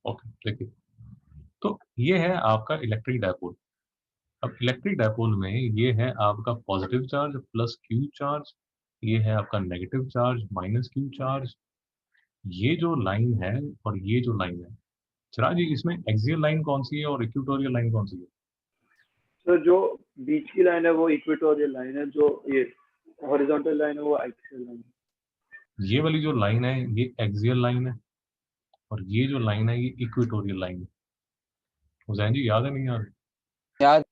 Okay, देखिए, तो ये है आपका इलेक्ट्रिक डायपोल। अब इलेक्ट्रिक डायपोल में ये है आपका positive charge plus Q charge, ये है आपका negative charge minus Q charge. ये जो लाइन है और ये जो लाइन है, चिराग जी, इसमें एक्सियल लाइन कौन सी है और इक्वेटोरियल लाइन कौन सी है? तो जो बीच की लाइन है वो इक्वेटोरियल लाइन है, जो ये हॉरिजॉन्टल लाइन है वो एक्सियल लाइन ये वाली जो लाइन है ये एक्सियल लाइन है, और ये जो लाइन है ये इक्वेटोरियल लाइन है। हुसैन जी, याद है नहीं याद? याद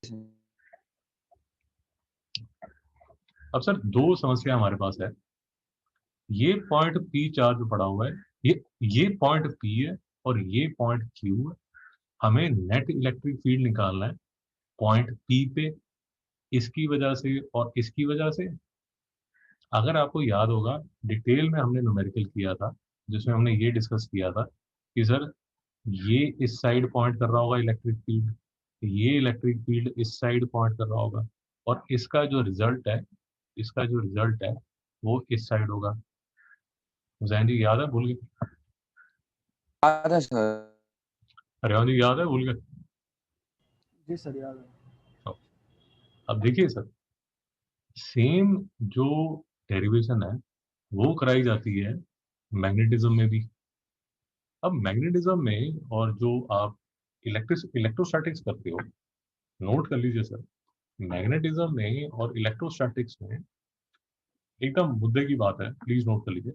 अब सर दो समस्या हमारे पास है। ये पॉइंट पी चार्ज पड़ा हुआ है, ये पॉइंट पी है और ये पॉइंट क्यू है। हमें नेट इलेक्ट्रिक फील्ड निकालना है पॉइंट पी पे, इसकी वजह से और इसकी वजह से। अगर आपको याद होगा, डिटेल में हमने न्यूमेरिकल किया था, जिसमें हमने ये डिस्कस किया था कि सर ये इस साइड पॉइंट कर रहा होगा इलेक्ट्रिक फील्ड, ये इलेक्ट्रिक फील्ड इस साइड पॉइंट कर रहा होगा, और इसका जो रिजल्ट है वो इस साइड होगा। हुसैन जी, याद है? भूल गए? है सर। हरियाणा जी, याद है? भूल गए? जी सर, याद है। अब देखिए सर, सेम जो डेरिवेशन है वो कराई जाती है मैग्नेटिज्म में भी। अब मैग्नेटिज्म में और जो आप इलेक्ट्रोस्टैटिक्स करते हो, नोट कर लीजिए सर, मैग्नेटिज्म में और इलेक्ट्रोस्टैटिक्स में एकदम मुद्दे की बात है, प्लीज नोट कर लीजिए।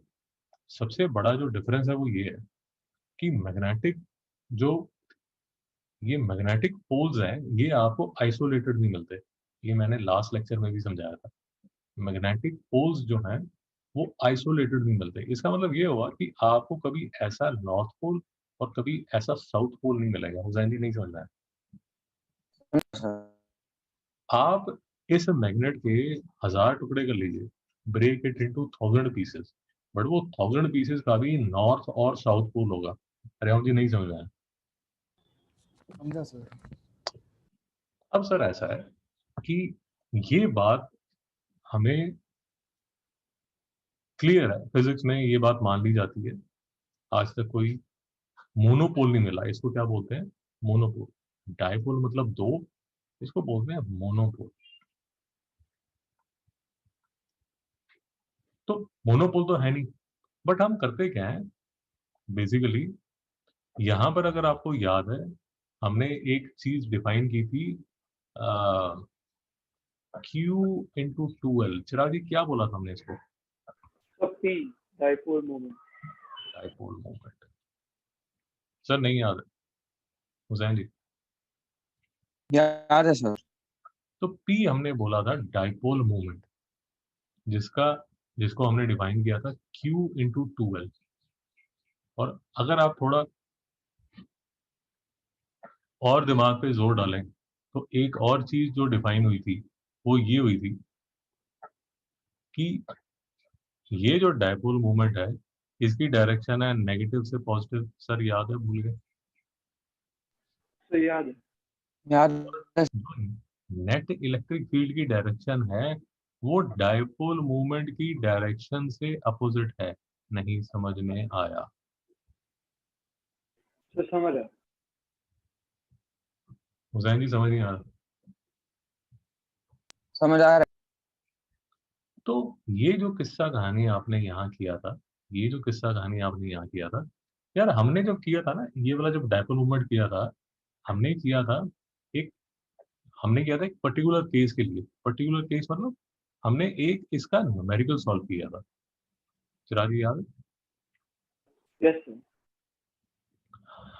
सबसे बड़ा जो डिफरेंस है वो ये है कि जो ये मैग्नेटिक पोल्स हैं ये आपको आइसोलेटेड नहीं मिलते। ये मैंने लास्ट लेक्चर में भी समझाया था। मैग्नेटिक पोल्स जो हैं वो आइसोलेटेड नहीं मिलते। इसका मतलब ये हुआ कि आपको कभी ऐसा नॉर्थ पोल और कभी ऐसा साउथ पोल नहीं मिलेगा। हुसैन जी, नहीं समझना है? आप इस मैग्नेट के 1000 टुकड़े कर लीजिए, break it into 1000 pieces, but वो 1000 पीसेस का भी नॉर्थ और साउथ पोल होगा। अरे हम जी, नहीं समझ आया? समझा सर। अब सर ऐसा है कि ये बात हमें क्लियर है, फिजिक्स में ये बात मान ली जाती है। आज तक कोई मोनोपोल नहीं मिला। इसको क्या बोलते हैं? मोनोपोल। डायपोल मतलब दो, इसको बोलते हैं मोनोपोल। तो मोनोपोल तो है नहीं, बट हम करते क्या है बेसिकली, यहां पर अगर आपको याद है, हमने एक चीज डिफाइन की थी, क्यू इंटू टू एल। चिराग जी, क्या बोला था हमने इसको? सब P, dipole moment. Dipole moment. Sir नहीं याद है? हुसैन जी? याद है सर। तो पी हमने बोला था डायपोल मोमेंट, जिसका जिसको हमने डिफाइन किया था क्यू इंटू टू एल। और अगर आप थोड़ा और दिमाग पे जोर डालें तो एक और चीज जो डिफाइन हुई थी वो ये हुई थी कि ये जो डायपोल मूवमेंट है इसकी डायरेक्शन है नेगेटिव से पॉजिटिव। सर याद है? भूल गए? तो याद है। याद है। जो नेट इलेक्ट्रिक फील्ड की डायरेक्शन है वो डायपोल मूवमेंट की डायरेक्शन से अपोजिट है। नहीं समझ में आया? तो समझ आया। हुसैन जी, समझ नहीं आया? समझ आ रहा तो ये जो किस्सा कहानी आपने यहाँ किया था, ये जो किस्सा कहानी आपने यहाँ किया था, यार हमने जब किया था ना ये वाला, जब डायपोल मूवमेंट किया था, हमने किया था एक हमने किया था एक पर्टिकुलर केस के लिए। पर्टिकुलर केस मतलब हमने एक इसका न्यूमेरिकल सॉल्व किया था। चिराग जी, याद है? Yes sir.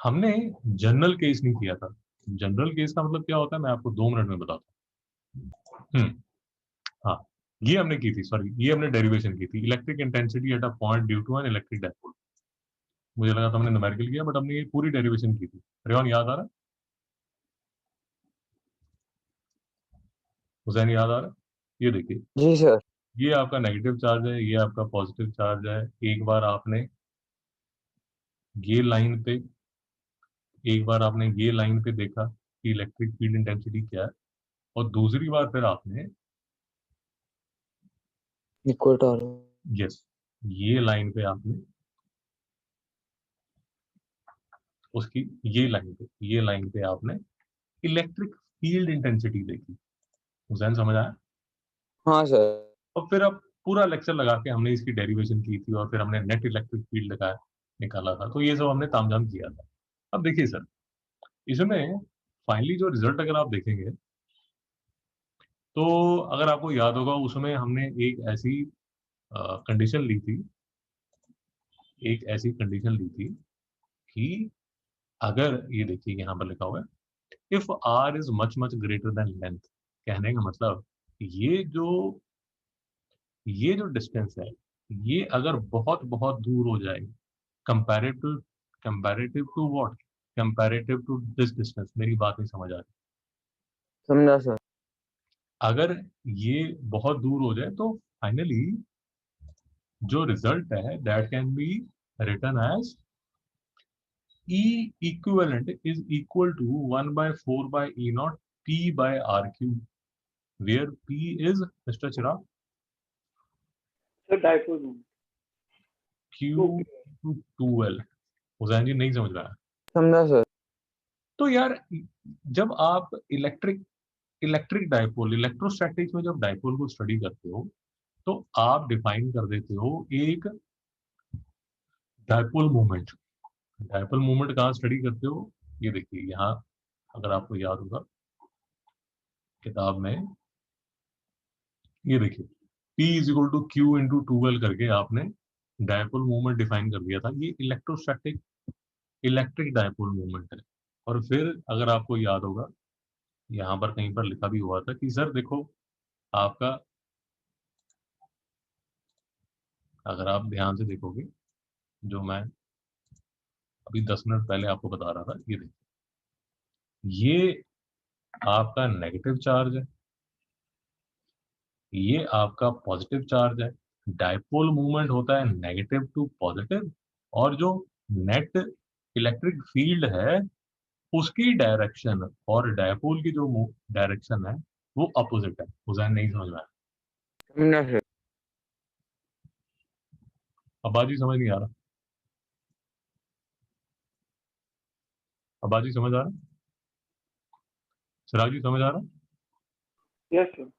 हमने जनरल केस नहीं किया था। जनरल केस का मतलब क्या होता है मैं आपको 2 मिनट में बताता हूँ। हाँ, ये हमने की थी, सॉरी, ये हमने डेरिवेशन की थी, electric intensity at a point due to an electric dipole. मुझे लगा था हमने न्यूमेरिकल किया, बट हमने ये पूरी डेरिवेशन की थी। रेवान, याद आ रहा है? हुसैन, याद आ रहा है? ये देखिए, जी सर। ये आपका नेगेटिव चार्ज है, ये आपका पॉजिटिव चार्ज है। एक बार आपने ये लाइन पे एक बार आपने ये लाइन पे देखा कि इलेक्ट्रिक फील्ड इंटेंसिटी क्या है, और दूसरी बार फिर आपने, इक्वेटर। यस, ये लाइन पे आपने उसकी ये लाइन पे आपने इलेक्ट्रिक फील्ड इंटेंसिटी देखी। हुसैन समझ आया? हाँ सर। और फिर अब पूरा लेक्चर लगा के हमने इसकी डेरिवेशन की थी और फिर हमने नेट इलेक्ट्रिक फील्ड का निकाला था। तो ये सब हमने तामझाम किया था। अब देखिए सर, इसमें फाइनली जो रिजल्ट अगर आप देखेंगे तो अगर आपको याद होगा उसमें हमने एक ऐसी कंडीशन ली थी कि अगर ये देखिए यहाँ पर लिखा हुआ है if R is much much greater than length. कहने का मतलब ये जो डिस्टेंस है ये अगर बहुत बहुत दूर हो जाए comparative comparative to what, comparative to this distance. मेरी बात नहीं समझ आ रही। समझा सर। अगर ये बहुत दूर हो जाए तो फाइनली जो रिजल्ट है that can be written as E equivalent is equal to 1 by 4 by E naught P by R cube, where P is Mr. Chirag sir dipole moment. Q to 2L। Hussain ji नहीं समझ रहा है? समझा sir. तो यार जब आप इलेक्ट्रिक डाइपोल इलेक्ट्रोस्टैटिक्स में जब डाइपोल को स्टडी करते हो तो आप डिफाइन कर देते हो एक डाइपोल मोमेंट। डाइपोल मोमेंट कहाँ स्टडी करते हो? ये देखिए यहाँ, अगर आपको याद होगा किताब में, ये देखिए P is equal to Q into 2L करके आपने डायपोल मोमेंट डिफाइन कर दिया था। ये इलेक्ट्रोस्टैटिक इलेक्ट्रिक डायपोल मोमेंट है। और फिर अगर आपको याद होगा यहाँ पर कहीं पर लिखा भी हुआ था कि सर देखो आपका, अगर आप ध्यान से देखोगे जो मैं अभी 10 मिनट पहले आपको बता रहा था, ये देखिए ये आपका नेगेटिव चार्ज है, ये आपका पॉजिटिव चार्ज है। डायपोल मूवमेंट होता है नेगेटिव टू पॉजिटिव, और जो नेट इलेक्ट्रिक फील्ड है उसकी डायरेक्शन और डायपोल की जो डायरेक्शन है वो अपोजिट है। हुसैन नहीं समझ में आया? समझा सर। अब्बाजी समझ नहीं आ रहा? अब्बाजी समझ आ रहा? सिराज जी समझ आ रहा? Yes sir.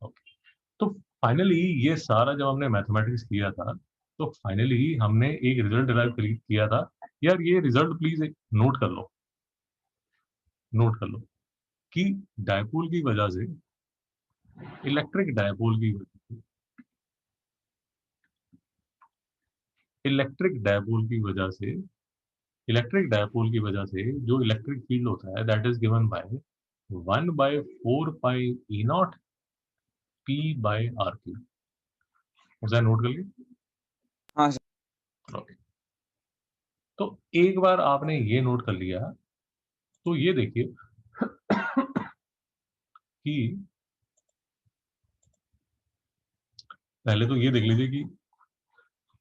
ओके। तो फाइनली ये सारा जब हमने मैथमेटिक्स किया था तो फाइनली हमने एक रिजल्ट डिराइव किया था। यार ये रिजल्ट प्लीज एक नोट कर लो कि डायपोल की वजह से इलेक्ट्रिक डायपोल की इलेक्ट्रिक डायपोल की वजह से इलेक्ट्रिक डायपोल की वजह से जो इलेक्ट्रिक फील्ड होता है that is given by 1/4 pi E naught P by R cube. उसे नोट कर लिया? हाँ सर। ओके। तो एक बार आपने ये नोट कर लिया तो ये देखिए कि पहले तो ये देख लीजिए कि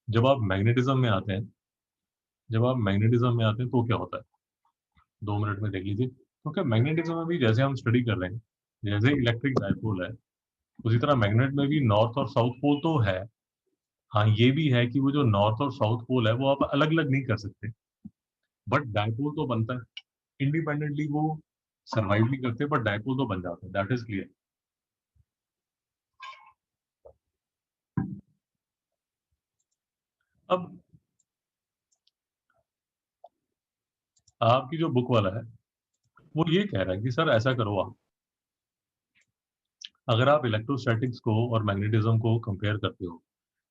जब आप मैग्नेटिज्म में आते हैं तो क्या होता है। 2 मिनट में देख लीजिए। क्योंकि मैग्नेटिज्म में भी जैसे हम स्टडी कर रहे हैं, जैसे इलेक्ट्रिक डायपोल है उसी तरह मैग्नेट में भी नॉर्थ और साउथ पोल तो है। हाँ ये भी है कि वो जो नॉर्थ और साउथ पोल है वो आप अलग अलग नहीं कर सकते, बट डायपोल तो बनता है। इंडिपेंडेंटली वो सर्वाइव नहीं करते बट डायपोल तो बन जाता है। That is clear. अब आपकी जो बुक वाला है वो ये कह रहा है कि सर ऐसा करो, आप अगर आप इलेक्ट्रोस्टैटिक्स को और मैग्नेटिज्म को कंपेयर करते हो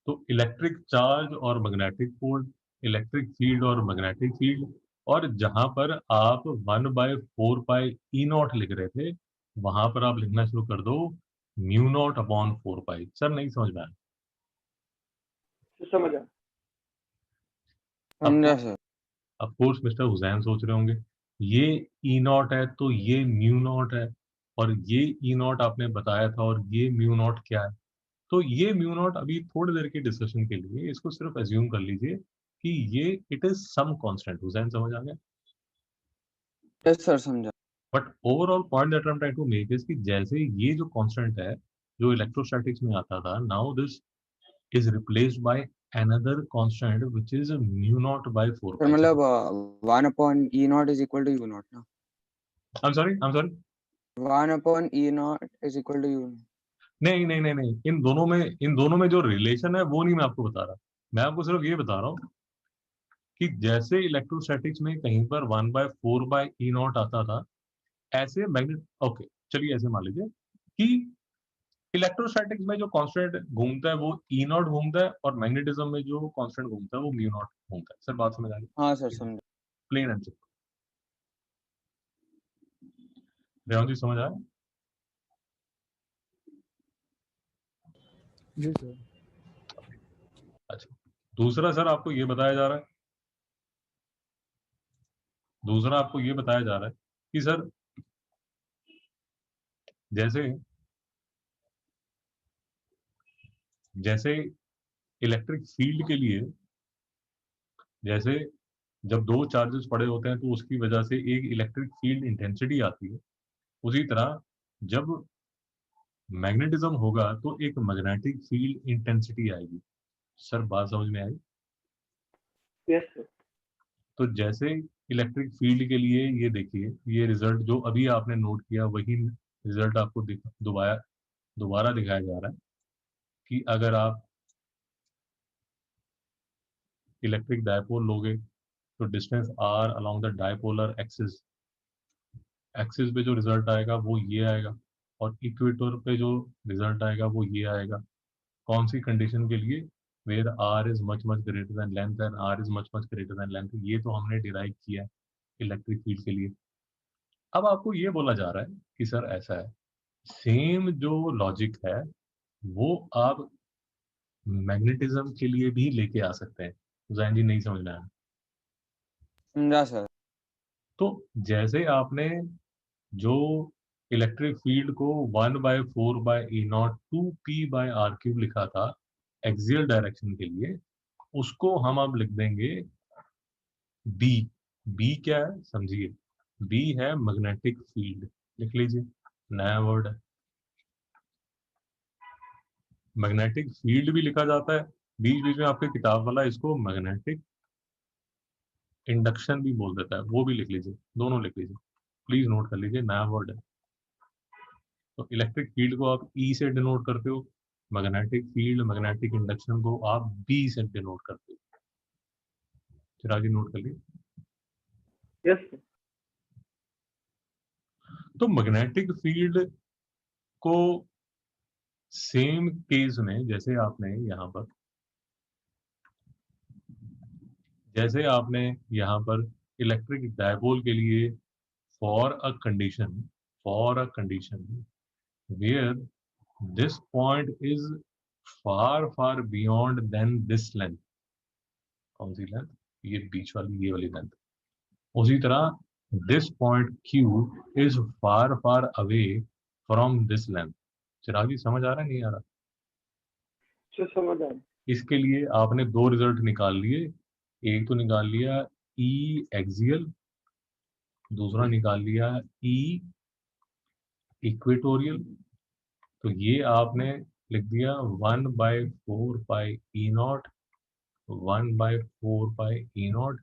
तो इलेक्ट्रिक चार्ज और मैग्नेटिक पोल, इलेक्ट्रिक फील्ड और मैग्नेटिक फील्ड, और जहां पर आप 1/4 पाई ई नॉट लिख रहे थे वहां पर आप लिखना शुरू कर दो म्यू नॉट अपॉन 4 पाई। सर नहीं समझ में आया? समझ आया। समझा sir. Of course mister Hussain सोच रहे होंगे ये ई नॉट है तो ये म्यू नॉट है, और ये ई नॉट आपने बताया था और ये म्यू नॉट क्या है। तो ये म्यू नॉट अभी थोड़ी देर के डिस्कशन के लिए इसको सिर्फ एज्यूम कर लीजिए कि ये it is some constant. Hussain समझ आ गया? यस सर समझा। But overall point that I am trying to make is कि जैसे ये जो कांस्टेंट है जो इलेक्ट्रोस्टैटिक्स में आता था, now this is replaced by another constant which is mu naught by 4 sir pi. मतलब 1 upon E naught is equal to U naught ना? I'm sorry 1 upon E naught is equal to U naught. नहीं, इन दोनों में जो relation है वो नहीं मैं आपको बता रहा, मैं आपको सिर्फ ये बता रहा हूँ कि जैसे इलेक्ट्रोस्टैटिक्स में कहीं पर 1/4/E0 आता था, ऐसे मैग्नेट, ओके चलिए ऐसे मान लीजिए कि इलेक्ट्रोस्टैटिक्स में जो कांस्टेंट घूमता है वो E0 घूमता है और मैग्नेटिज्म में जो कांस्टेंट घूमता है वो mu0 घूमता है। सर बात समझ आ गई? हाँ सर समझा। Plane answer. रेवंत जी समझ आया? जी सर। अच्छा, दूसरा सर आपको ये बताया जा रहा है, कि सर जैसे इलेक्ट्रिक फील्ड के लिए, जैसे जब दो चार्जेस पड़े होते हैं तो उसकी वजह से एक इलेक्ट्रिक फील्ड इंटेंसिटी आती है, उसी तरह जब मैग्नेटिज्म होगा तो एक मैग्नेटिक फील्ड इंटेंसिटी आएगी। सर बात समझ में आई? Yes sir. तो जैसे इलेक्ट्रिक फील्ड के लिए ये देखिए, ये रिजल्ट जो अभी आपने नोट किया वही रिजल्ट आपको दोबारा दिखाया जा रहा है कि अगर आप इलेक्ट्रिक डायपोल लोगे तो distance r along the dipolar axis पे जो रिजल्ट आएगा वो ये आएगा, और इक्वेटर पे जो रिजल्ट आएगा वो ये आएगा। कौन सी कंडीशन के लिए? Where r is much much greater than length and r is much much greater than length. ये तो हमने डिराइव किया है इलेक्ट्रिक फील्ड के लिए। अब आपको ये बोला जा रहा है कि सर ऐसा है, सेम जो लॉजिक है वो आप मैग्नेटिज्म के लिए भी लेके आ सकते हैं। जैन जी नहीं समझ में आया? समझा सर। तो जैसे आपने जो इलेक्ट्रिक फील्ड को 1/4/E0 2p/r³ लिखा था एक्सियल डायरेक्शन के लिए, उसको हम अब लिख देंगे बी। बी क्या है समझिए, बी है मैग्नेटिक फील्ड। लिख लीजिए, नया वर्ड है। मैग्नेटिक फील्ड भी लिखा जाता है, बीच बीच में आपके किताब वाला इसको मैग्नेटिक इंडक्शन भी बोल देता है, वो भी लिख लीजिए, दोनों लिख लीजिए, प्लीज नोट कर लीजिए, नया वर्ड है। तो इलेक्ट्रिक फील्ड को आप ई से डिनोट करते हो, मैग्नेटिक फील्ड मैग्नेटिक इंडक्शन को आप बी से डिनोट करते हो। चिराग जी नोट कर लिए? Yes sir. तो मैग्नेटिक फील्ड को सेम केस में जैसे आपने यहाँ पर इलेक्ट्रिक डायपोल के लिए for a condition where this point is far beyond then this length. कौन सी लेंथ? ये बीच वाली, ये वाली लेंथ। उसी तरह this point Q is far away from this length. Chirag ji समझ आ रहा है नहीं आ रहा? सर समझ आ रहा। इसके लिए आपने दो रिजल्ट निकाल लिए, एक तो निकाल लिया E एक्सियल, दूसरा निकाल लिया E इक्वेटोरियल। तो ये आपने लिख दिया 1/4/E0, 1/4/E0।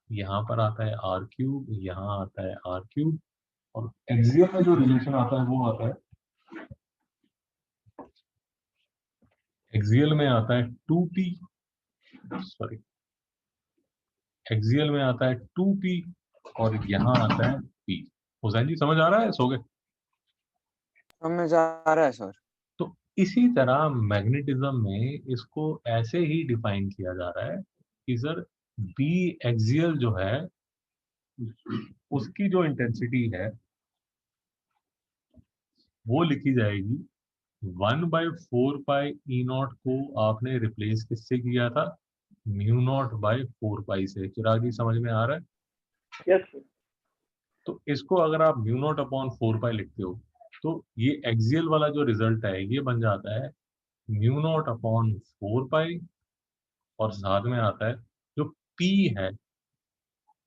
यहाँ पर आता है r³, यहाँ आता है r³, और एक्सियल में जो रिलेशन आता है वो आता है, एक्सियल में आता है 2p, सॉरी एक्सियल में आता है 2p, और यहाँ आता है p। हुसैन जी समझ आ रहा है? सो गए? समझ आ रहा है सर। तो इसी तरह मैग्नेटिज्म में इसको ऐसे ही डिफाइन किया जा रहा है कि सर बी एक्सियल जो है उसकी जो इंटेंसिटी है वो लिखी जाएगी 1/4/E0 को आपने रिप्लेस किससे किया था? mu0/4 से। चिराग जी समझ में आ रहा है? Yes sir. तो इसको अगर आप mu0/4 लिखते हो तो ये एक्सियल वाला जो रिजल्ट है ये बन जाता है mu0/4, और साथ में आता है जो P है,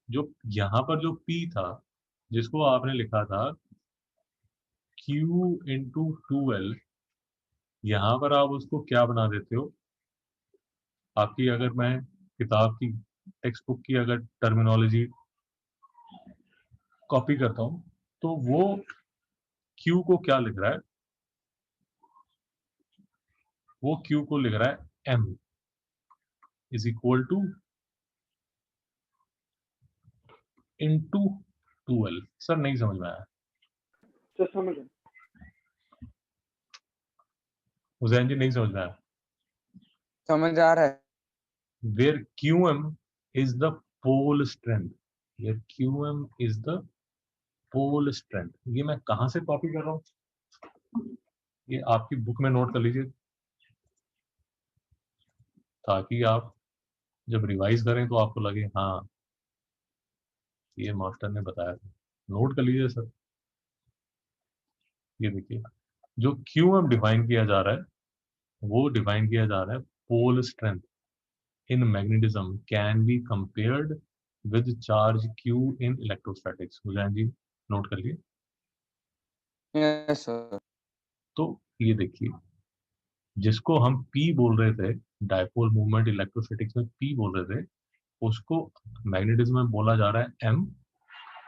जो यहाँ पर जो P था जिसको आपने लिखा था Q × 2L, यहाँ पर आप उसको क्या बना देते हो? आपकी अगर मैं किताब की टेक्स्ट बुक की अगर टर्मिनोलॉजी कॉपी करता हूं तो वो Q को क्या लिख रहा है, वो Q को लिख रहा है M is equal two into 2L। Sir नहीं समझ में आया। सर समझ गए। हुसैन जी नहीं समझ में आया। समझ आ रहा है। where QM is the pole strength, where QM is the pole strength। ये मैं कहां से कॉपी कर रहा हूं, ये आपकी बुक में नोट कर लीजिए ताकि आप जब रिवाइज करें तो आपको लगे हाँ ये मास्टर ने बताया था। नोट कर लीजिए सर। ये देखिए जो QM डिफाइन किया जा रहा है वो डिफाइन किया जा रहा है pole strength in magnetism can be compared with charge Q in electrostatics. Hussain ji note कर लिए। Yes sir. तो ये देखिए जिसको हम P बोल रहे थे, डायपोल मूवमेंट इलेक्ट्रोस्टैटिक्स में P बोल रहे थे, उसको मैग्नेटिज्म में बोला जा रहा है M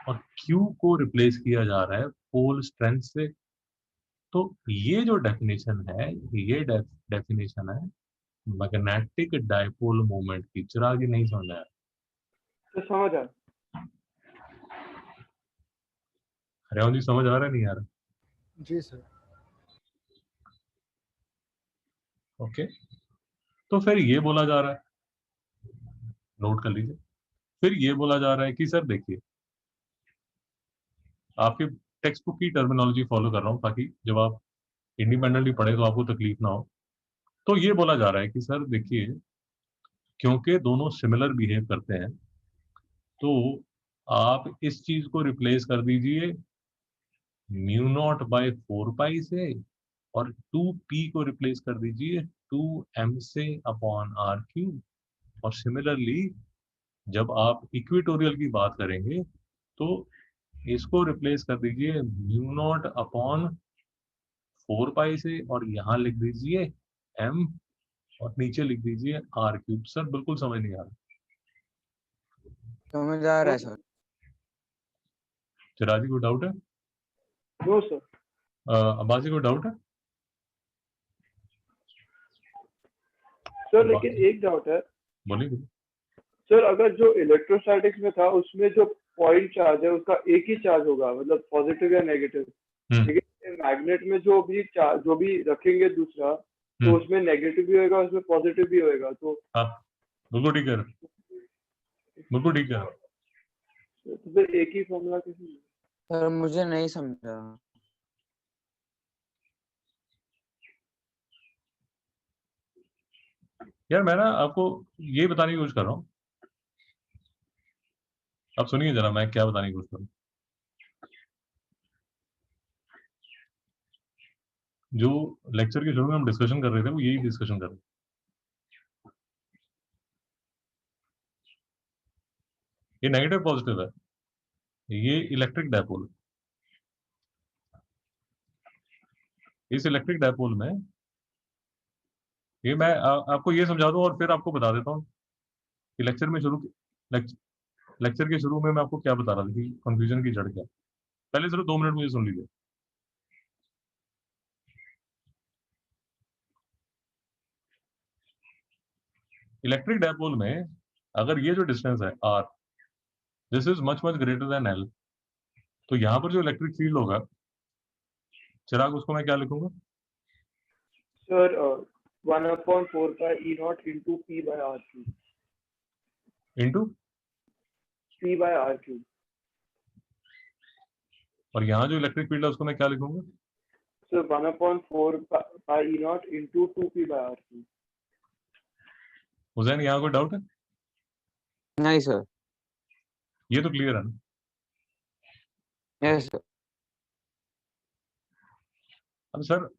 और Q को रिप्लेस किया जा रहा है पोल स्ट्रेंथ से। तो ये जो डेफिनेशन है, ये डेफिनेशन है मैग्नेटिक डायपोल मोमेंट की। चिराग ये नहीं समझ आया। सर समझ आया। हरियाणा जी समझ आ रहा है नहीं आ रहा? जी सर। ओके तो फिर ये बोला जा रहा है, नोट कर लीजिए, फिर ये बोला जा रहा है कि सर देखिए आपके टेक्स्ट बुक की टर्मिनोलॉजी फॉलो कर रहा हूँ ताकि जब आप इंडिपेंडेंटली पढ़े तो आपको तकलीफ ना हो। तो ये बोला जा रहा है कि सर देखिए क्योंकि दोनों सिमिलर बिहेव करते हैं तो आप इस चीज को रिप्लेस कर दीजिए म्यू नॉट बाय 4 पाई से और 2P को रिप्लेस कर दीजिए 2M से अपॉन RQ। और सिमिलरली जब आप इक्वेटोरियल की बात करेंगे तो इसको रिप्लेस कर दीजिए म्यू नॉट अपॉन 4 पाई से और यहाँ लिख दीजिए M और नीचे लिख दीजिए R क्यूब। सर बिल्कुल समझ नहीं आ रहा। समझ आ रहा है सर। चिराजी को डाउट है? No sir. अब्बासी को डाउट है? सर लेकिन एक डाउट है बोलिए। सर, अगर जो इलेक्ट्रोस्टैटिक्स में था उसमें जो पॉइंट चार्ज है उसका एक ही चार्ज होगा, मतलब पॉजिटिव या नेगेटिव, लेकिन मैग्नेट में जो भी रखेंगे दूसरा तो उसमें नेगेटिव भी होएगा, उसमें पॉजिटिव भी होएगा। तो हाँ बिल्कुल ठीक है, बिल्कुल ठीक है। तो फिर एक ही फॉर्मूला कैसे? सर मुझे नहीं समझा। यार मैं ना आपको ये बताने की कोशिश कर रहा हूँ, आप सुनिए जरा मैं क्या बताने की कोशिश कर रहा हूँ। जो लेक्चर के शुरू में हम डिस्कशन कर रहे थे वो यही डिस्कशन कर रहे थे। ये नेगेटिव पॉजिटिव है, ये इलेक्ट्रिक डायपोल। इस इलेक्ट्रिक डायपोल में ये मैं आपको ये समझा दूं और फिर आपको बता देता हूँ कि लेक्चर के शुरू में मैं आपको क्या बता रहा था कि कंफ्यूजन की जड़ क्या। पहले सिर्फ 2 मिनट मुझे सुन लीजिए। इलेक्ट्रिक डायपोल में अगर ये जो डिस्टेंस है R, this is much much greater then L, तो यहाँ पर जो इलेक्ट्रिक फील्ड होगा चिराग उसको मैं क्या लिखूंगा? Sir 1/4 E naught into P by R cube. Into P by R cube. और यहाँ जो इलेक्ट्रिक फील्ड है उसको मैं क्या लिखूंगा? Sir 1/4 E naught into 2P by R cube. Hussain यहाँ कोई डाउट है? नहीं सर। ये तो क्लियर है ना? Yes sir. अब सर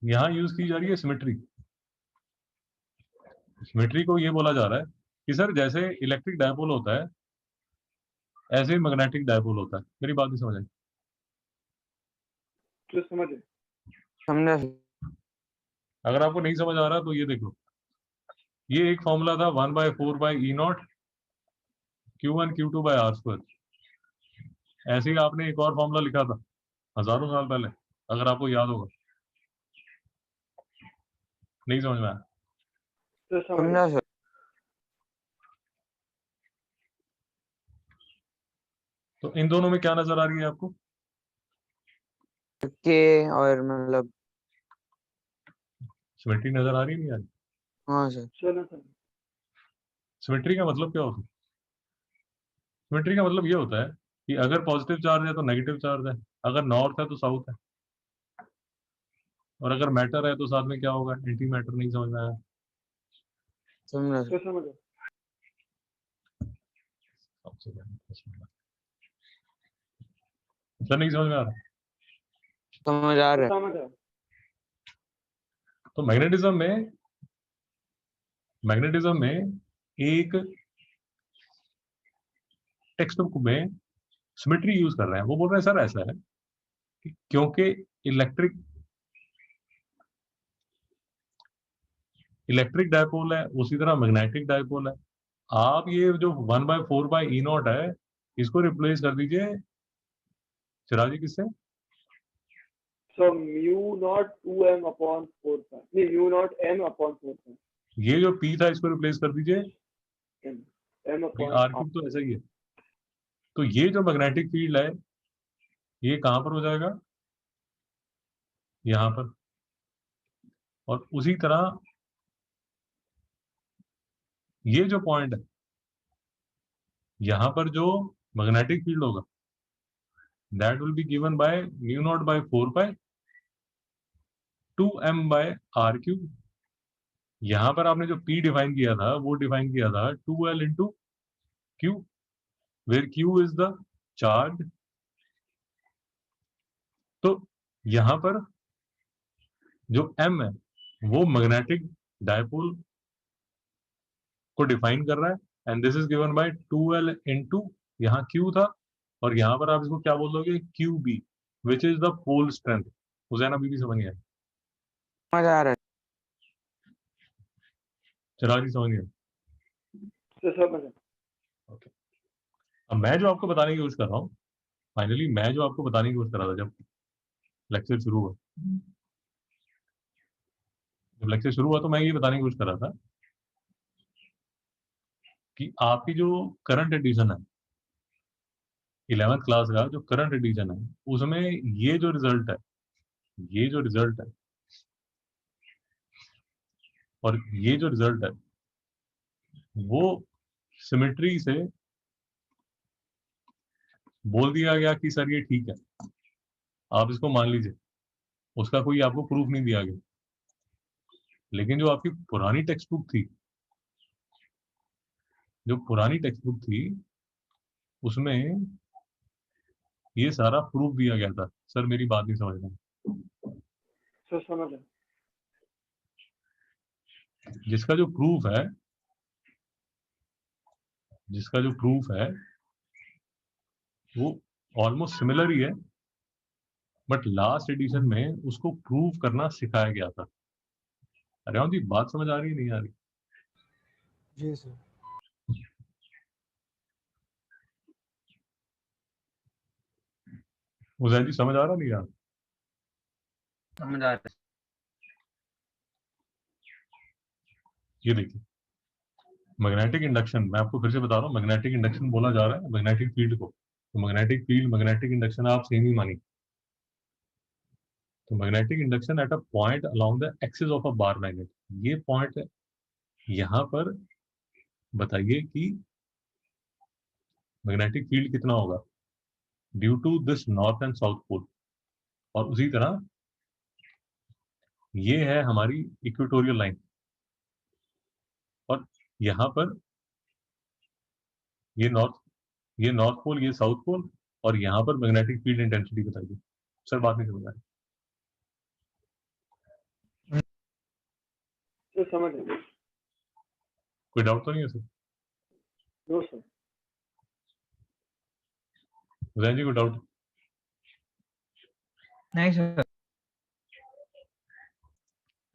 यहाँ यूज की जा रही है सिमेट्री। सिमेट्री को ये बोला जा रहा है कि सर जैसे इलेक्ट्रिक डायपोल होता है ऐसे ही मैग्नेटिक डायपोल होता है। मेरी बात नहीं समझ आई? तो समझ समझा। अगर आपको नहीं समझ आ रहा तो ये देख लो, ये एक फॉर्मूला था 1/4/E0 Q1 Q2 by R²। ऐसे ही आपने एक और फॉर्मूला लिखा था हजारों साल पहले, अगर आपको याद होगा। नहीं समझ में आया? तो समझ समझा सर। तो इन दोनों में क्या नजर आ रही है आपको? के और मतलब सिमेट्री नजर आ रही है, नहीं आ रही? हाँ सर। चलो सर। सिमेट्री का मतलब क्या होता है? सिमेट्री का मतलब ये होता है कि अगर पॉजिटिव चार्ज है तो नेगेटिव चार्ज है, अगर नॉर्थ है तो साउथ है, और अगर मैटर है तो साथ में क्या होगा? Anti matter. नहीं समझ में आया? समझा तो सर। समझ सर नहीं समझ में आ रहा? समझ आ तो रहा है। तो मैग्नेटिज्म में एक टेक्स्ट बुक में सिमेट्री यूज कर रहे हैं। वो बोल रहे हैं सर ऐसा है कि क्योंकि इलेक्ट्रिक डायपोल है, उसी तरह मैग्नेटिक डायपोल है। आप ये जो 1/4/E0 है, इसको रिप्लेस कर दीजिए चिराजी किससे? सो म्यू नॉट 2m/4 नहीं, म्यू नॉट m/4 ये जो P था इसको रिप्लेस कर दीजिए m/r। R³ तो ऐसा ही है। तो ये जो मैग्नेटिक फील्ड है ये कहां पर हो जाएगा? यहां पर। और उसी तरह ये जो पॉइंट है, यहां पर जो मैग्नेटिक फील्ड होगा that will be given bye μ0/4π2m/r³। यहां पर आपने जो P डिफाइन किया था वो डिफाइन किया था 2L into Q, where Q is the charge. तो यहां पर जो M है वो मैग्नेटिक डायपोल को डिफाइन कर रहा है, and this is given bye 2L into, यहाँ Q था, और यहाँ पर आप इसको क्या बोल दोगे? QB, which is the pole strength. Hussain अभी भी समझ गया? समझ आ रहा है। चिराग जी समझ गया? तो समझ ओके। अब मैं जो आपको बताने की कोशिश कर रहा हूँ, फाइनली मैं जो आपको बताने की कोशिश कर रहा था जब लेक्चर शुरू हुआ, तो मैं ये बताने की कोशिश कर रहा था कि आपकी जो करंट एडिशन है 11th क्लास का, जो करंट एडिशन है उसमें ये जो रिजल्ट है, ये जो रिजल्ट है और ये जो रिजल्ट है वो सिमेट्री से बोल दिया गया कि सर ये ठीक है, आप इसको मान लीजिए। उसका कोई आपको प्रूफ नहीं दिया गया। लेकिन जो आपकी पुरानी टेक्स्ट बुक थी, उसमें ये सारा प्रूफ दिया गया था। सर मेरी बात नहीं समझ रहे? तो समझ जिसका जो प्रूफ है वो ऑलमोस्ट सिमिलर ही है, बट लास्ट एडिशन में उसको प्रूव करना सिखाया गया था। अरे जी बात समझ आ रही है नहीं आ रही? जी सर। हुसैन जी समझ आ रहा नहीं यार? समझ आ रहा है। ये देखिए, मैग्नेटिक इंडक्शन, मैं आपको फिर से बता रहा हूँ, मैग्नेटिक इंडक्शन बोला जा रहा है मैग्नेटिक फील्ड को। तो मैग्नेटिक फील्ड, मैग्नेटिक इंडक्शन आप सेम ही मानिए। तो magnetic induction at a point along the axis of a bar magnet, ये पॉइंट यहाँ पर बताइए कि मैग्नेटिक फील्ड कितना होगा due to this north and south pole. और उसी तरह ये है हमारी इक्वेटोरियल लाइन, और यहाँ पर ये नॉर्थ पोल, ये साउथ पोल, और यहाँ पर मैग्नेटिक फील्ड इंटेंसिटी बताइए। सर बात नहीं समझ आ रही? तो समझ कोई डाउट तो नहीं है sir? No sir. Hussain ji कोई डाउट? नहीं सर।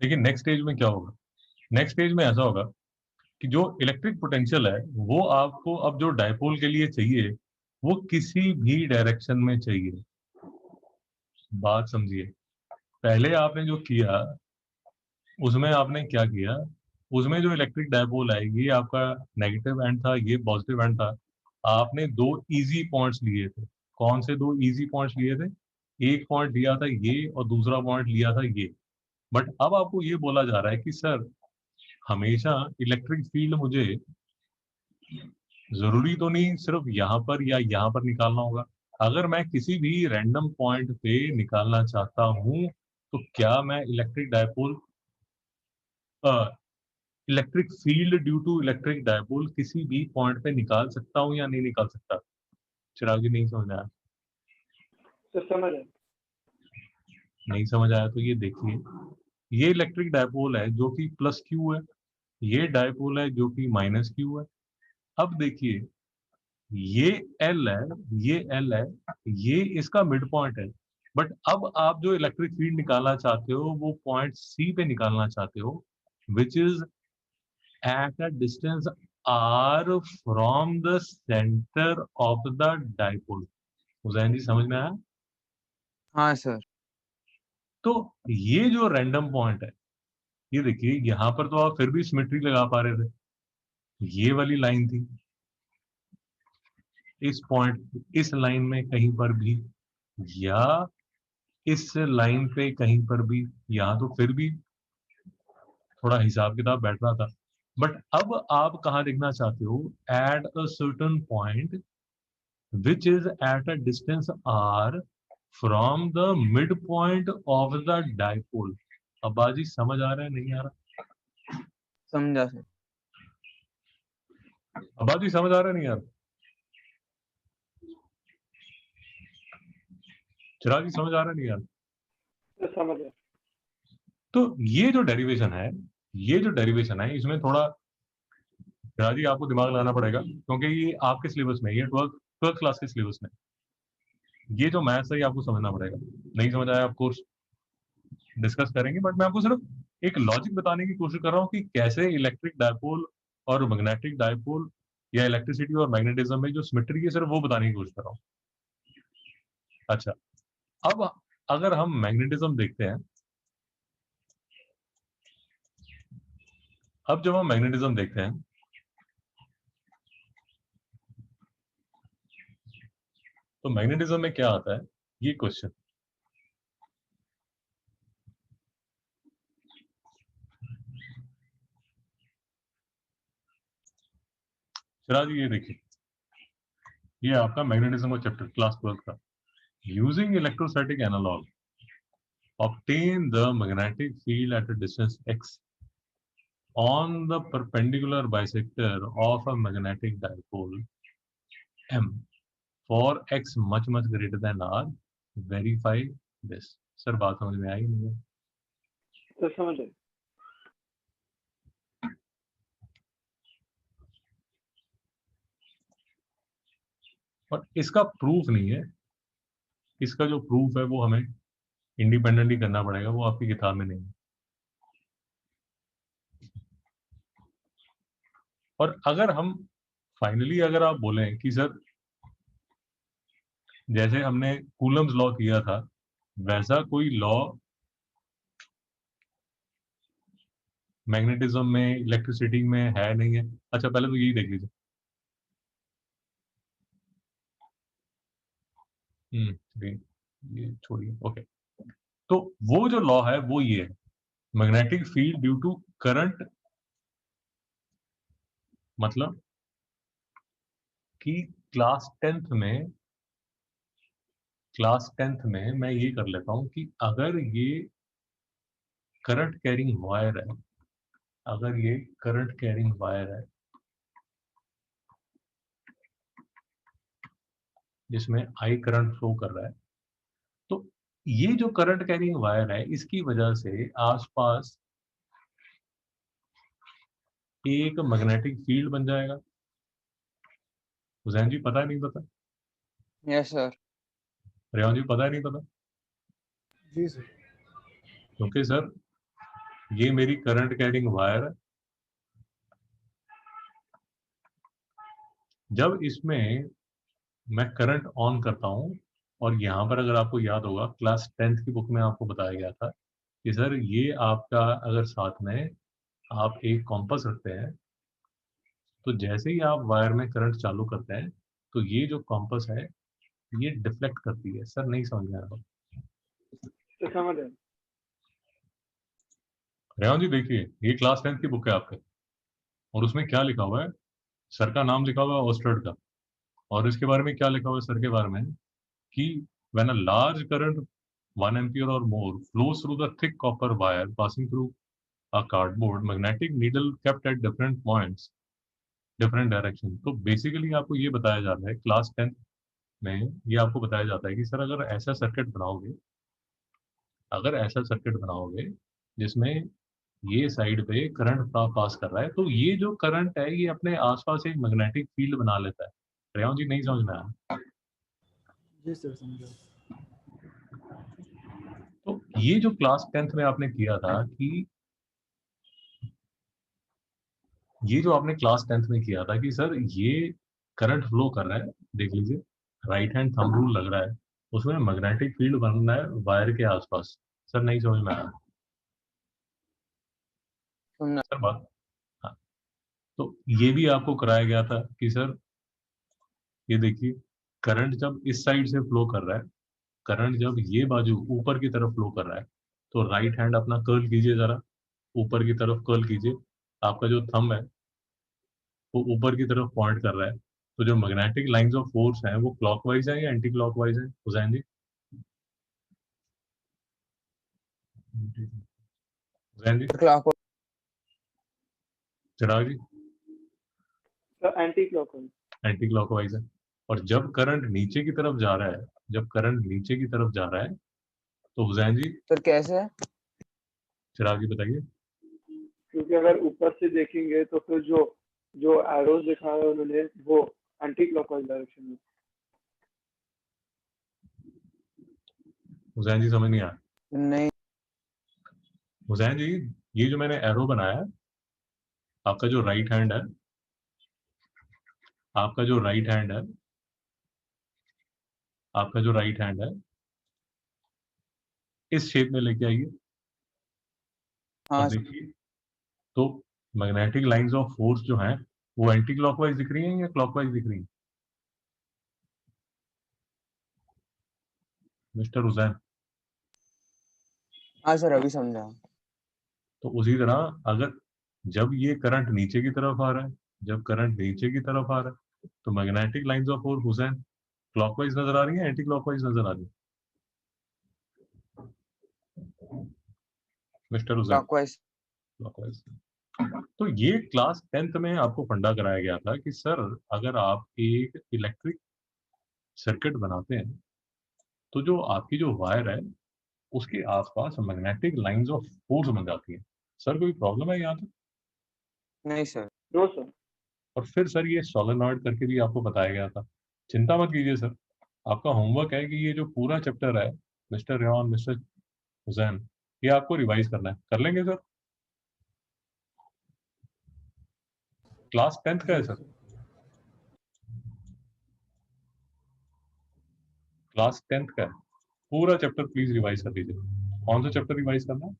लेकिन नेक्स्ट स्टेज में क्या होगा? नेक्स्ट स्टेज में ऐसा होगा कि जो इलेक्ट्रिक पोटेंशियल है वो आपको अब जो डायपोल के लिए चाहिए वो किसी भी डायरेक्शन में चाहिए। बात समझिए, पहले आपने जो किया उसमें आपने क्या किया, उसमें जो इलेक्ट्रिक डायपोल है ये आपका नेगेटिव एंड था, ये पॉजिटिव एंड था। आपने दो इजी पॉइंट्स लिए थे। कौन से दो इजी पॉइंट्स लिए थे? एक पॉइंट लिया था ये और दूसरा पॉइंट लिया था ये। बट अब आपको ये बोला जा रहा है कि सर हमेशा इलेक्ट्रिक फील्ड मुझे जरूरी तो नहीं सिर्फ यहाँ पर या यहाँ पर निकालना होगा। अगर मैं किसी भी रैंडम पॉइंट पे निकालना चाहता हूँ तो क्या मैं electric dipole electric field due to electric dipole किसी भी पॉइंट पे निकाल सकता हूँ या नहीं निकाल सकता? चिराग जी नहीं समझ आया? तो समझ आया। नहीं समझ आया तो ये देखिए, ये इलेक्ट्रिक डायपोल है जो कि प्लस क्यू है, ये डायपोल है जो कि माइनस क्यू है। अब देखिए ये एल है, ये एल है, ये इसका मिड पॉइंट है। बट अब आप जो इलेक्ट्रिक फील्ड निकालना चाहते हो वो पॉइंट सी पे निकालना चाहते हो, which is at a distance r from the center of the dipole। Hussain ji समझ में आया? हाँ सर। तो ये जो रैंडम पॉइंट है, ये देखिए यहाँ पर तो आप फिर भी सिमेट्री लगा पा रहे थे, ये वाली लाइन थी, इस पॉइंट इस लाइन में कहीं पर भी या इस लाइन पे कहीं पर भी, यहाँ तो फिर भी थोड़ा हिसाब किताब बैठ रहा था। बट अब आप कहाँ देखना चाहते हो? At a certain point which is at a distance r from the midpoint of the dipole। अब बाजी समझ आ रहा है नहीं आ रहा? समझा सर। अब बाजी समझ आ रहा है नहीं आ रहा? चिराग जी समझ आ रहा है नहीं आ रहा? तो समझ आया। तो ये जो डेरिवेशन है, ये जो डेरिवेशन है इसमें थोड़ा चिराग जी आपको दिमाग लगाना पड़ेगा, क्योंकि ये आपके सिलेबस में, ये ट्वेल्थ क्लास के सिलेबस में ये जो मैथ्स है ये आपको समझना पड़ेगा। नहीं समझ आया आप कोर्स डिस्कस करेंगे, बट मैं आपको सिर्फ एक लॉजिक बताने की कोशिश कर रहा हूँ कि कैसे इलेक्ट्रिक डायपोल और मैग्नेटिक डायपोल या इलेक्ट्रिसिटी और मैग्नेटिज्म में जो सिमेट्री है सिर्फ वो बताने की कोशिश कर रहा हूँ। अच्छा, अब अगर हम मैग्नेटिज्म देखते हैं, अब जब हम मैग्नेटिज्म देखते हैं तो मैग्नेटिज्म में क्या आता है ये क्वेश्चन। चला जी ये देखिए, ये आपका मैग्नेटिज्म का चैप्टर क्लास 12 का, using electrostatic analogue obtain the magnetic field at a distance x on the perpendicular bisector of a magnetic dipole m for x much greater than r, verify this। Sir बात समझ में आई नहीं? तो समझ आया। और इसका प्रूफ नहीं है, इसका जो प्रूफ है वो हमें इंडिपेंडेंटली करना पड़ेगा, वो आपकी किताब में नहीं है। और अगर हम फाइनली अगर आप बोलें कि सर जैसे हमने कूलम्स लॉ किया था वैसा कोई लॉ मैग्नेटिज्म में इलेक्ट्रिसिटी में है नहीं है, अच्छा पहले तो यही देख लीजिए। ये छोड़िए, ओके। तो वो जो लॉ है वो ये है, magnetic field due to current, मतलब कि क्लास 10th में मैं ये कर लेता हूं कि अगर ये करंट कैरिंग वायर है, अगर ये करंट कैरिंग वायर है जिसमें आई करंट फ्लो कर रहा है, तो ये जो करंट कैरिंग वायर है इसकी वजह से आसपास एक मैग्नेटिक फील्ड बन जाएगा। हुसैन जी पता है नहीं पता? Yes sir. रेवान जी पता है नहीं पता? जी सर। क्योंकि सर ये मेरी करंट कैरिंग वायर है जब इसमें मैं करंट ऑन करता हूँ, और यहाँ पर अगर आपको याद होगा क्लास 10th की बुक में आपको बताया गया था कि सर ये आपका अगर साथ में आप एक कॉम्पास रखते हैं, तो जैसे ही आप वायर में करंट चालू करते हैं तो ये जो कॉम्पास है ये डिफ्लेक्ट करती है। सर नहीं समझ में आ रहा। तो समझ रहे हैं। रेवंत जी देखिए, ये क्लास 10th की बुक है आपके, और उसमें क्या लिखा हुआ है, सर का नाम लिखा हुआ है ऑस्टर्ड का, और इसके बारे में क्या लिखा हुआ है सर के बारे में कि when a large current 1 ampere और मोर flows through the thick copper wire passing through a cardboard magnetic needle kept at different points different direction। तो बेसिकली आपको ये बताया जा रहा है क्लास 10th में, ये आपको बताया जाता है कि सर अगर ऐसा सर्किट बनाओगे जिसमें ये साइड पे करंट पास कर रहा है, तो ये जो करंट है ये अपने आसपास एक मैग्नेटिक फील्ड बना लेता है। रेवंत जी नहीं समझ में आया? जी सर समझा। तो ये जो क्लास 10th में आपने किया था कि ये जो आपने क्लास 10th में किया था कि सर ये करंट फ्लो कर रहा है, देख लीजिए राइट हैंड थंब रूल लग रहा है, उसमें मैग्नेटिक फील्ड बन रहा है वायर के आसपास। सर नहीं समझ में आया? सुनना। सर बात, हाँ, तो ये भी आपको कराया गया था कि सर ये देखिए करंट जब इस साइड से फ्लो कर रहा है, करंट जब ये बाजू ऊपर की तरफ फ्लो कर रहा है, तो राइट हैंड अपना कर्ल कीजिए जरा, ऊपर की तरफ कर्ल कीजिए। आपका जो थंब है वो ऊपर की तरफ पॉइंट कर रहा है, तो जो मैग्नेटिक लाइंस ऑफ फोर्स है वो क्लॉकवाइज है या एंटी क्लॉकवाइज है हुसैन जी? हुसैन जी, क्लॉक। चिराग जी? तो एंटी क्लॉकवाइज। एंटी क्लॉकवाइज है। और जब करंट नीचे की तरफ जा रहा है, जब करंट नीचे की तरफ जा रहा है तो हुसैन जी, सर कैसे है? चिराग जी बताइए। क्योंकि अगर ऊपर से देखेंगे तो फिर जो जो एरोज दिखा है उन्होंने वो एंटी क्लॉकवाइज डायरेक्शन में। हुसैन जी समझ नहीं आया? नहीं। हुसैन जी, ये जो मैंने एरो बनाया है, आपका जो राइट हैंड है, आपका जो राइट हैंड है, आपका जो राइट हैंड है इस शेप में लेके आइए और हाँ देखिए, तो मैग्नेटिक लाइंस ऑफ फोर्स जो हैं वो एंटी क्लॉकवाइज दिख रही हैं या क्लॉकवाइज दिख रही हैं मिस्टर हुसैन? हाँ सर अभी समझा। तो उसी तरह अगर जब ये करंट नीचे की तरफ आ रहा है, जब करंट नीचे की तरफ आ रहा है तो magnetic lines of force Hussain clockwise नजर आ रही है, एंटी क्लॉकवाइज नजर आ रही है मिस्टर हुसैन? क्लॉकवाइज। क्लॉकवाइज। तो ये क्लास 10th में आपको फंडा कराया गया था कि सर अगर आप एक इलेक्ट्रिक सर्किट बनाते हैं तो जो आपकी जो वायर है उसके आसपास मैग्नेटिक लाइंस ऑफ फोर्स बन जाती है। सर कोई प्रॉब्लम है यहाँ तक? नहीं सर। No sir. और फिर सर ये सोलेनॉइड करके भी आपको बताया गया था। चिंता मत कीजिए सर, आपका होमवर्क है कि ये जो पूरा चैप्टर है मिस्टर रेवान, मिस्टर हुसैन, ये आपको रिवाइज करना है। कर लेंगे सर? क्लास 10th का है जी सर, सर। क्लास 10th का है। पूरा चैप्टर प्लीज रिवाइज कर लीजिए। कौन सा चैप्टर रिवाइज करना है?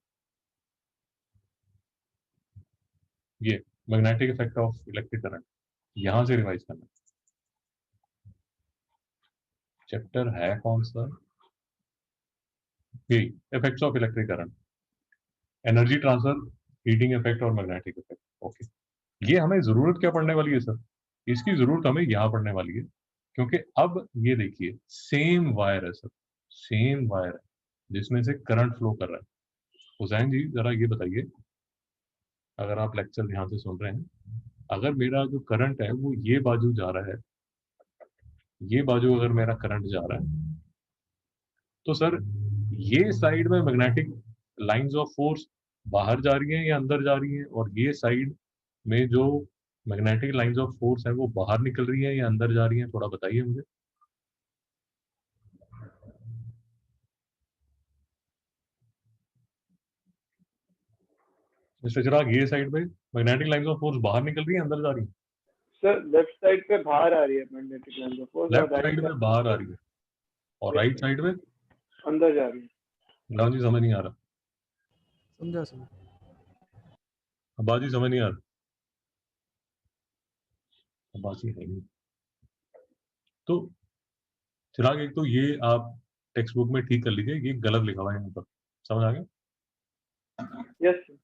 ये magnetic effect of electric current, यहां से रिवाइज करना है। चैप्टर है कौन सा? ये effects of electric current, energy transfer, heating effect और मैग्नेटिक इफेक्ट। ओके, ये हमें जरूरत क्या पड़ने वाली है सर? इसकी जरूरत हमें यहाँ पड़ने वाली है, क्योंकि अब ये देखिए सेम वायर है सर, सेम वायर है जिसमें से करंट फ्लो कर रहा है। हुसैन जी जरा ये बताइए, अगर आप लेक्चर ध्यान से सुन रहे हैं, अगर मेरा जो करंट है वो ये बाजू जा रहा है, ये बाजू अगर मेरा करंट जा रहा है, तो सर ये साइड में मैग्नेटिक लाइंस ऑफ फोर्स बाहर जा रही हैं या अंदर जा रही हैं, और ये साइड में जो मैग्नेटिक लाइंस ऑफ फोर्स है वो बाहर निकल रही है या अंदर जा रही है, थोड़ा बताइए मुझे। मिस्टर चिराग, ये साइड में मैग्नेटिक लाइंस ऑफ फोर्स बाहर निकल रही है अंदर जा रही है? सर लेफ्ट साइड पे बाहर आ रही है magnetic line of force, left side में बाहर आ रही है और राइट साइड में अंदर जा रही है। गांधी समझ नहीं आ रहा, समझा सर। बाजी समझ नहीं आ रहा, बाजी है नहीं। तो चिराग एक तो ये आप टेक्स्ट बुक में ठीक कर लीजिए, ये गलत लिखा हुआ है यहाँ पर, समझ आ गया? Yes sir.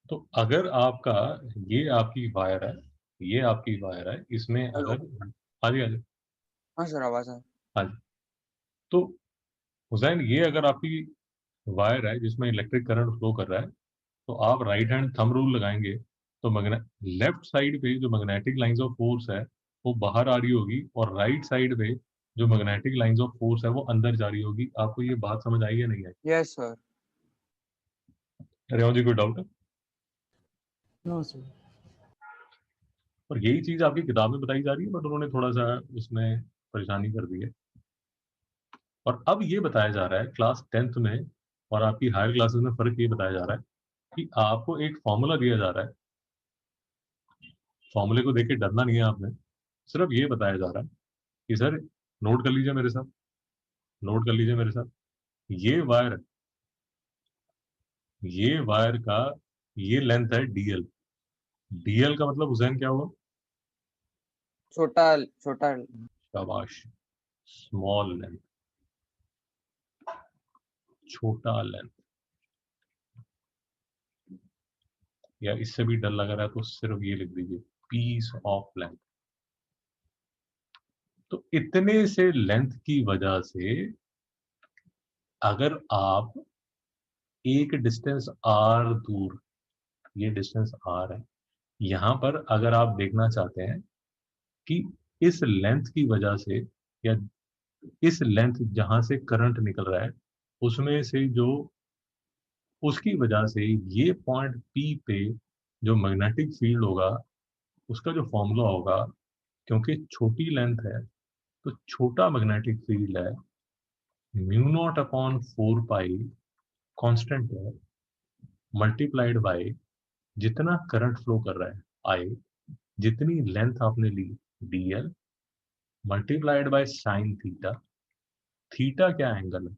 तो अगर आपका ये आपकी वायर है, ये आपकी वायर है, इसमें हेलो। अगर हाँ जी हाँ जी हाँ सर, आवाज है। हाँ जी, तो हुसैन ये अगर आपकी वायर है जिसमें इलेक्ट्रिक करंट फ्लो कर रहा है, तो आप राइट हैंड थंब रूल लगाएंगे तो लेफ्ट साइड पे जो मैग्नेटिक लाइंस ऑफ फोर्स है वो बाहर आ रही होगी, और राइट साइड पे जो मैग्नेटिक लाइंस ऑफ फोर्स है वो अंदर जा रही होगी। आपको ये बात समझ आई या नहीं आई? Yes sir. रेवान जी कोई डाउट है? No sir. और यही चीज आपकी किताब में बताई जा रही है, बट उन्होंने थोड़ा सा उसमें परेशानी कर दी है। और अब ये बताया जा रहा है क्लास 10th में और आपकी हायर क्लासेस में फर्क ये बताया जा रहा है कि आपको एक फॉर्मूला दिया जा रहा है, फॉर्मूले को देख के डरना नहीं है आपने, सिर्फ ये बताया जा रहा है कि सर नोट कर लीजिए मेरे साथ, नोट कर लीजिए मेरे साथ, ये वायर, ये वायर का ये लेंथ है डीएल। डीएल का मतलब हुसैन क्या हुआ? छोटा छोटा। शाबाश, स्मॉल लेंथ, छोटा लेंथ। या इससे भी डर लग रहा है तो सिर्फ ये लिख दीजिए, पीस ऑफ लेंथ। तो इतने से लेंथ की वजह से अगर आप एक डिस्टेंस आर दूर, ये डिस्टेंस आर है, यहां पर अगर आप देखना चाहते हैं कि इस लेंथ की वजह से या इस लेंथ जहां से करंट निकल रहा है उसमें से जो उसकी वजह से ये पॉइंट पी पे जो मैग्नेटिक फील्ड होगा उसका जो फॉर्मूला होगा, क्योंकि छोटी लेंथ है तो छोटा मैग्नेटिक फील्ड है, mu naught upon 4 pi constant है, मल्टीप्लाइड बाय जितना करंट फ्लो कर रहा है आई, जितनी लेंथ आपने ली DL, multiplied by sine theta. Theta क्या एंगल है?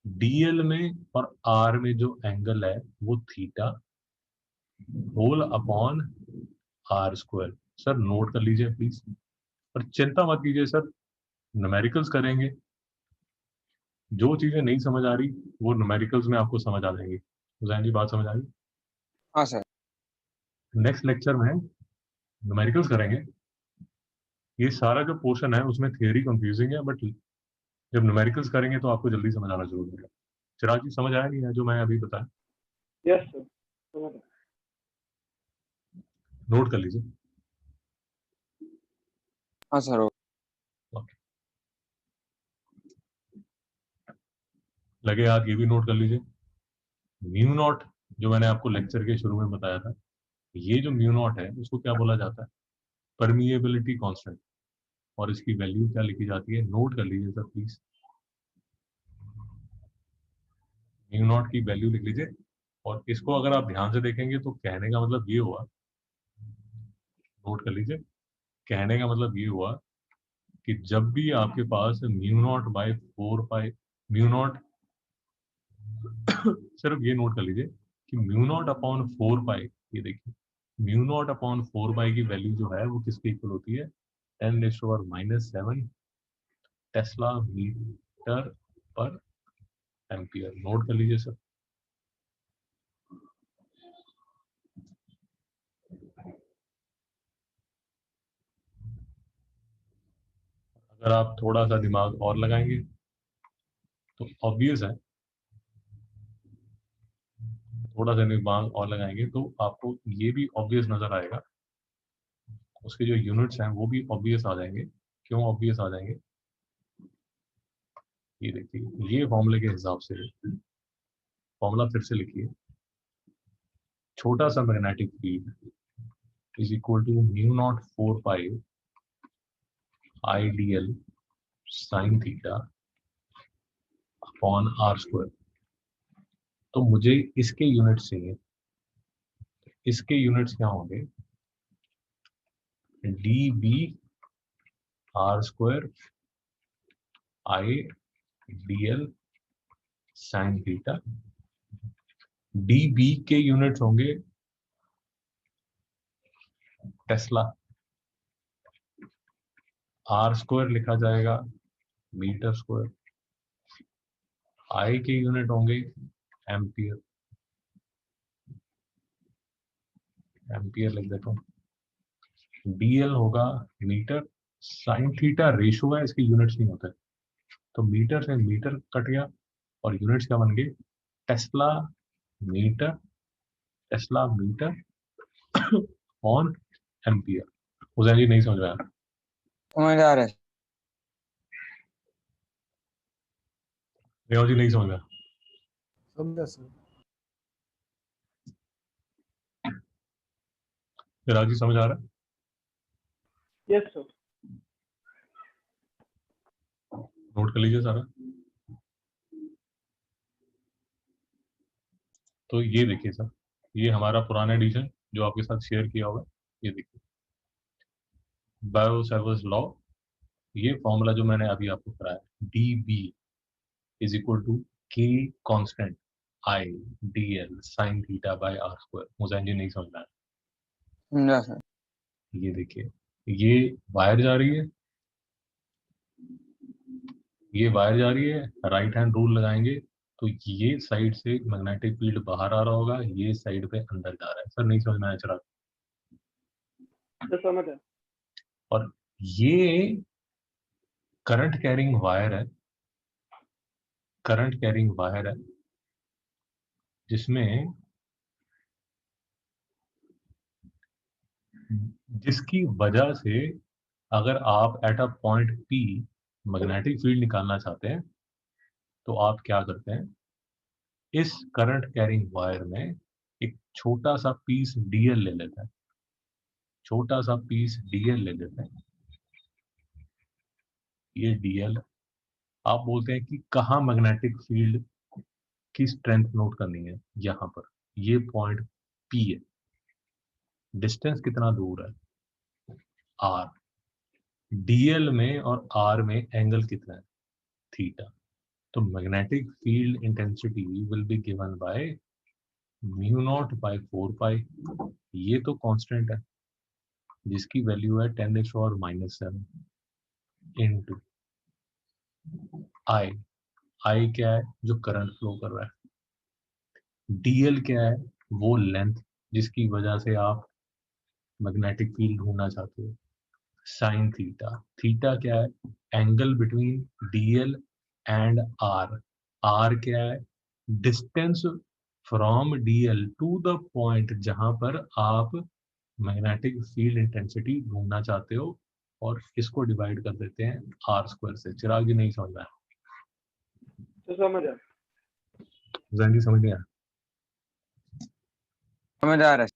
डीएल में और आर में जो एंगल है वो theta whole upon R square. Sir note कर लीजिए प्लीज, और चिंता मत कीजिए सर, न्यूमेरिकल्स करेंगे, जो चीजें नहीं समझ आ रही वो न्यूमेरिकल्स में आपको समझ आ जाएंगी। हुसैन जी बात समझ आ रही? हाँ सर। नेक्स्ट लेक्चर में न्यूमेरिकल्स करेंगे। ये सारा जो पोर्शन है उसमें थियरी कंफ्यूजिंग है, बट जब न्यूमेरिकल्स करेंगे तो आपको जल्दी समझ आना शुरू होगा। चिराग जी समझ आया नहीं है जो मैं अभी बताया? Yes sir. नोट कर लीजिए। हाँ सर। ओके, लगे हाथ ये भी नोट कर लीजिए। म्यू नॉट जो मैंने आपको लेक्चर के शुरू में बताया था, ये जो म्यू नॉट है उसको क्या बोला जाता है? Permeability constant. और इसकी वैल्यू क्या लिखी जाती है? नोट कर लीजिए सर प्लीज, म्यू नॉट की वैल्यू लिख लीजिए। और इसको अगर आप ध्यान से देखेंगे तो कहने का मतलब ये हुआ, नोट कर लीजिए, कहने का मतलब ये हुआ कि जब भी आपके पास mu naught by 4 pi, mu naught सिर्फ ये नोट कर लीजिए कि म्यू नॉट अपॉन 4 पाई, ये देखिए म्यू नॉट अपॉन 4 पाई की वैल्यू जो है वो किसके इक्वल होती है? 10⁻⁷ टेस्ला मीटर पर एम्पियर। नोट कर लीजिए सर। अगर आप थोड़ा सा दिमाग और लगाएंगे तो ऑब्वियस है, थोड़ा सा दिमाग और लगाएंगे तो आपको ये भी ऑब्वियस नजर आएगा, उसके जो यूनिट्स हैं वो भी ऑब्वियस आ जाएंगे। क्यों ऑब्वियस आ जाएंगे? ये देखिए, ये फॉर्मूले के हिसाब से, फॉर्मूला फिर से लिखिए, छोटा सा magnetic field is equal to mu naught 4 pi I D L sine theta upon R square. तो मुझे इसके यूनिट चाहिए, इसके यूनिट्स क्या होंगे, D B R square I D L sine theta. D B के यूनिट्स होंगे टेस्ला, आर स्क्वायर लिखा जाएगा मीटर स्क्वायर, आई के यूनिट होंगे एम्पियर, एम्पियर लिख देता हूँ, डीएल होगा मीटर, साइन थीटा रेशो है, इसके यूनिट्स नहीं होते, तो मीटर से मीटर कट गया और यूनिट्स क्या बन गए, tesla metre, tesla metre on ampere. उसे जी नहीं समझ रहा, समझ आ रहा है। रेवा जी नहीं समझ रहा, समझा सर। राज जी समझ आ रहा है? Yes sir. नोट कर लीजिए सारा। तो ये देखिए सर, ये हमारा पुराना एडिशन जो आपके साथ शेयर किया होगा, ये देखिए बायो-सैवर्स लॉ, ये फॉर्मूला जो मैंने अभी आपको कराया, D B is equal to K constant I D L sine theta by R square. मुझे नहीं समझना है। समझा सर। ये देखिए, ये वायर जा रही है, ये वायर जा रही है, राइट हैंड रूल लगाएंगे तो ये साइड से मैग्नेटिक फील्ड बाहर आ रहा होगा, ये साइड पे अंदर जा रहा है। सर नहीं समझ में आया चला? तो समझ है। और ये करंट कैरिंग वायर है, करंट कैरिंग वायर है जिसमें जिसकी वजह से अगर आप eight a point P magnetic field निकालना चाहते हैं तो आप क्या करते हैं, इस करंट कैरिंग वायर में एक छोटा सा पीस डीएल ले लेते हैं, छोटा सा पीस डीएल ले लेते हैं। ये डीएल, आप बोलते हैं कि कहाँ मैग्नेटिक फील्ड की स्ट्रेंथ नोट करनी है, यहाँ पर ये पॉइंट पी है, डिस्टेंस कितना दूर है आर, डीएल में और आर में एंगल कितना है थीटा। तो magnetic field intensity will be given by mu naught by 4 pi, ये तो कांस्टेंट है जिसकी वैल्यू है 10⁻⁻7 इनटू आई, आई क्या है, जो करंट फ्लो कर रहा है, डीएल क्या है, वो लेंथ जिसकी वजह से आप मैग्नेटिक फील्ड ढूंढना चाहते हो, साइन थीटा, थीटा क्या है, angle between DL and R, R क्या है, distance from DL to the point जहां पर आप मैग्नेटिक फील्ड इंटेंसिटी ढूंढना चाहते हो, और इसको डिवाइड कर देते हैं आर स्क्वायर से। चिराग जी नहीं समझ में आया? तो समझ है। जैन जी समझ नहीं आया? समझ आ रहा है।